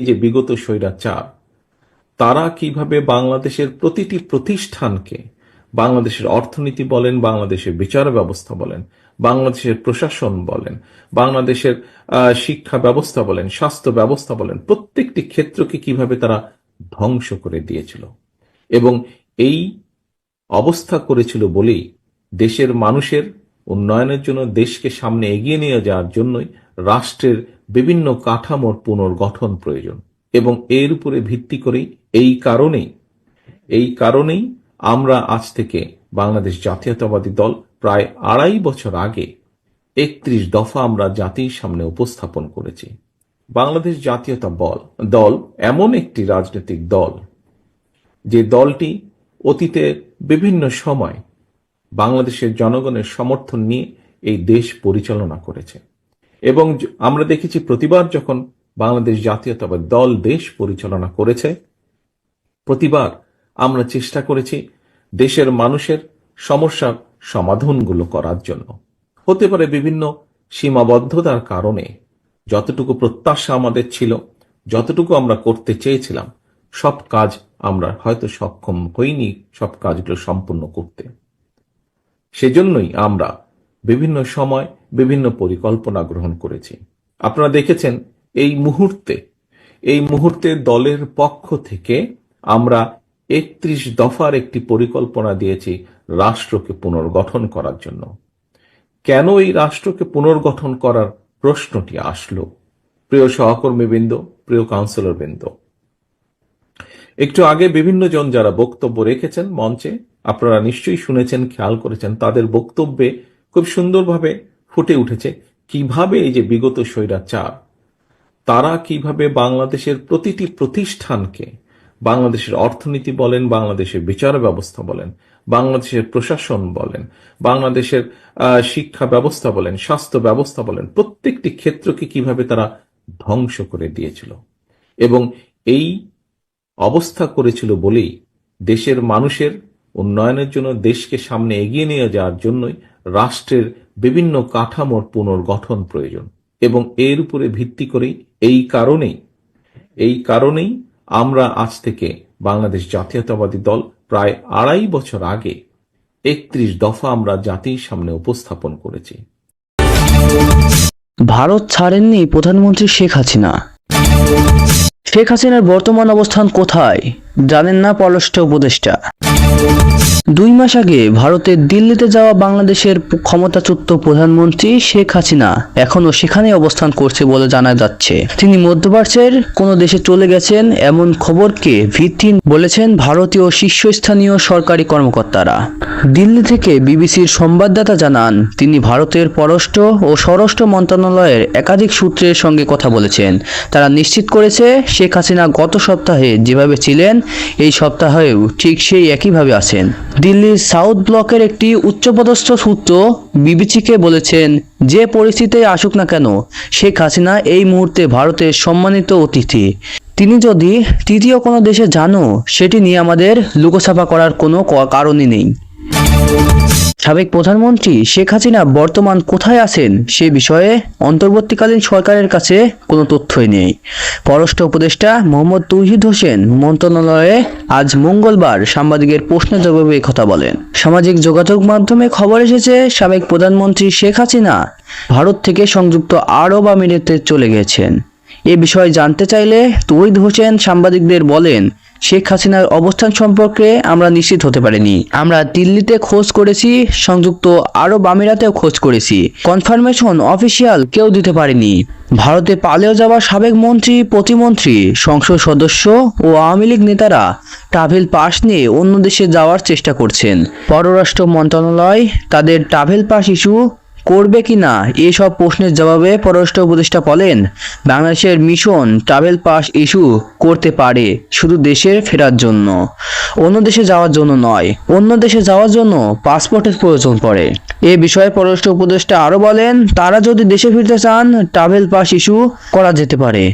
যে বিগত স্বৈরাচার তারা কিভাবে বাংলাদেশের প্রতিটি প্রতিষ্ঠানকে, বাংলাদেশের অর্থনীতি বলেন, বাংলাদেশের বিচার ব্যবস্থা বলেন, বাংলাদেশের প্রশাসন বলেন, বাংলাদেশের শিক্ষা ব্যবস্থা বলেন, স্বাস্থ্য ব্যবস্থা বলেন, প্রত্যেকটি ক্ষেত্রকে কিভাবে তারা ধ্বংস করে দিয়েছিল। এবং এই অবস্থা করেছিল বলেই দেশের মানুষের উন্নয়নের জন্য, দেশকে সামনে এগিয়ে নিয়ে যাওয়ার জন্যই রাষ্ট্রের বিভিন্ন কাঠামোর পুনর্গঠন প্রয়োজন। এবং এর উপরে ভিত্তি করেই এই কারণেই আমরা আজ থেকে বাংলাদেশ জাতীয়তাবাদী দল প্রায় ২.৫ বছর আগে ৩১ দফা আমরা জাতির সামনে উপস্থাপন করেছি। বাংলাদেশ জাতীয়তা দল এমন একটি রাজনৈতিক দল যে দলটি অতীতে বিভিন্ন সময় বাংলাদেশের জনগণের সমর্থন নিয়ে এই দেশ পরিচালনা করেছে। এবং আমরা দেখেছি প্রতিবার যখন বাংলাদেশ জাতীয়তাবাদী দল দেশ পরিচালনা করেছে, প্রতিবার আমরা চেষ্টা করেছি দেশের মানুষের সমস্যার সমাধানগুলো করার জন্য। হতে পারে বিভিন্ন সীমাবদ্ধতার কারণে যতটুকু প্রত্যাশা আমাদের ছিল, যতটুকু আমরা করতে চেয়েছিলাম, সব কাজ আমরা হয়তো সক্ষম হইনি সব কাজগুলো সম্পূর্ণ করতে। সেজন্যই আমরা বিভিন্ন সময় বিভিন্ন পরিকল্পনা গ্রহণ করেছি। আপনারা দেখেছেন এই মুহূর্তে দলের পক্ষ থেকে আমরা ৩১ দফার একটি পরিকল্পনা দিয়েছি রাষ্ট্রকে পুনর্গঠন করার জন্য। কেন এই রাষ্ট্রকে পুনর্গঠন করার প্রশ্নটি আসলো? প্রিয় সহকর্মীবৃন্দ, প্রিয় কাউন্সিলরবৃন্দ, একটু আগে বিভিন্ন জন যারা বক্তব্য রেখেছেন মঞ্চে, আপনারা নিশ্চয়ই শুনেছেন, খেয়াল করেছেন, তাদের বক্তব্যে খুব সুন্দরভাবে ফুটে উঠেছে কিভাবে এই যে বিগত স্বৈরাচার তারা কিভাবে বাংলাদেশের প্রতিটি প্রতিষ্ঠানকে, বাংলাদেশের অর্থনীতি বলেন, বাংলাদেশের বিচার ব্যবস্থা বলেন, বাংলাদেশের প্রশাসন বলেন, বাংলাদেশের শিক্ষা ব্যবস্থা বলেন, স্বাস্থ্য ব্যবস্থা বলেন, প্রত্যেকটি ক্ষেত্রকে কিভাবে তারা ধ্বংস করে দিয়েছিল। এবং এই অবস্থা করেছিল বলেই দেশের মানুষের উন্নয়নের জন্য, দেশকে সামনে এগিয়ে নিয়ে যাওয়ার জন্যই রাষ্ট্রের বিভিন্ন কাঠামোর পুনর্গঠন প্রয়োজন। এবং এর উপরে ভিত্তি করেই এই কারণেই আমরা আজ থেকে বাংলাদেশ জাতীয়তাবাদী দল প্রায় ২.৫ বছর আগে ৩১ দফা আমরা জাতির সামনে উপস্থাপন করেছি। ভারত ছাড়েননি প্রধানমন্ত্রী শেখ হাসিনা। শেখ হাসিনার বর্তমান অবস্থান কোথায় জানেন না পররাষ্ট্র উপদেষ্টা। ২ মাস আগে ভারতের দিল্লিতে যাওয়া বাংলাদেশের ক্ষমতাচ্যুত প্রধানমন্ত্রী শেখ হাসিনা এখনও সেখানে অবস্থান করছে বলে জানা যাচ্ছে। তিনি মধ্যপ্রাচ্যের কোনো দেশে চলে গেছেন এমন খবরকে ভিত্তিহীন বলেছেন ভারতীয় শীর্ষস্থানীয় সরকারি কর্মকর্তারা। দিল্লি থেকে বিবিসির সংবাদদাতা জানান, তিনি ভারতের পররাষ্ট্র ও স্বরাষ্ট্র মন্ত্রণালয়ের একাধিক সূত্রের সঙ্গে কথা বলেছেন। তারা নিশ্চিত করেছে শেখ হাসিনা গত সপ্তাহে যেভাবে ছিলেন এই সপ্তাহেও ঠিক সেই একইভাবে আছেন। দিল্লির সাউথ ব্লকের একটি উচ্চপদস্থ সূত্র বিবিসিকে বলেছেন, যে পরিস্থিতিতে আসুক না কেন শেখ হাসিনা এই মুহূর্তে ভারতের সম্মানিত অতিথি। তিনি যদি তৃতীয় কোনো দেশে যানও সেটি নিয়ে আমাদের লুকোছাপা করার কোনো কারণই নেই। সাবেক প্রধানমন্ত্রী শেখ হাসিনা বর্তমান কোথায় আছেন সে বিষয়ে অন্তর্বর্তীকালীন সরকারের কাছে কোনো তথ্যই নেই। পররাষ্ট্র উপদেষ্টা মোহাম্মদ তৌহিদ হোসেন মন্ত্রণালয়ে আজ মঙ্গলবার সাংবাদিকের প্রশ্নের জবাবে এই কথা বলেন। সামাজিক যোগাযোগ মাধ্যমে খবর এসেছে সাবেক প্রধানমন্ত্রী শেখ হাসিনা ভারত থেকে সংযুক্ত আরব আমিরাতে চলে গেছেন। এ বিষয়ে জানতে চাইলে তৌহিদ হোসেন সাংবাদিকদের বলেন, শেখ হাসিনার অবস্থান সম্পর্কে আমরা নিশ্চিত হতে পারিনি। আমরা দিল্লিতে খোঁজ করেছি, সংযুক্ত আরব আমিরাতেও খোঁজ করেছি, কনফার্মেশন অফিসিয়াল কেউ দিতে পারেনি। ভারতে পালিয়ে যাওয়া সাবেক মন্ত্রী, প্রতিমন্ত্রী, সংসদ সদস্য ও আওয়ামী লীগ নেতারা ট্রাভেল পাস নিয়ে অন্য দেশে যাওয়ার চেষ্টা করছেন। পররাষ্ট্র মন্ত্রণালয় তাদের ট্রাভেল পাস ইস্যু করবে কিনা এসব প্রশ্নের জবাবে পররাষ্ট্র উপদেষ্টা বলেন, বাংলাদেশের মিশন ট্রাভেল পাস ইস্যু করতে পারে শুধু দেশে ফেরার জন্য, অন্য দেশে যাওয়ার জন্য নয়। অন্য দেশে যাওয়ার জন্য পাসপোর্টের প্রয়োজন পড়ে। এ বিষয়ে পররাষ্ট্র উপদেষ্টা আরও বলেন, তারা যদি দেশে ফিরতে চান ট্রাভেল পাস ইস্যু করা যেতে পারে।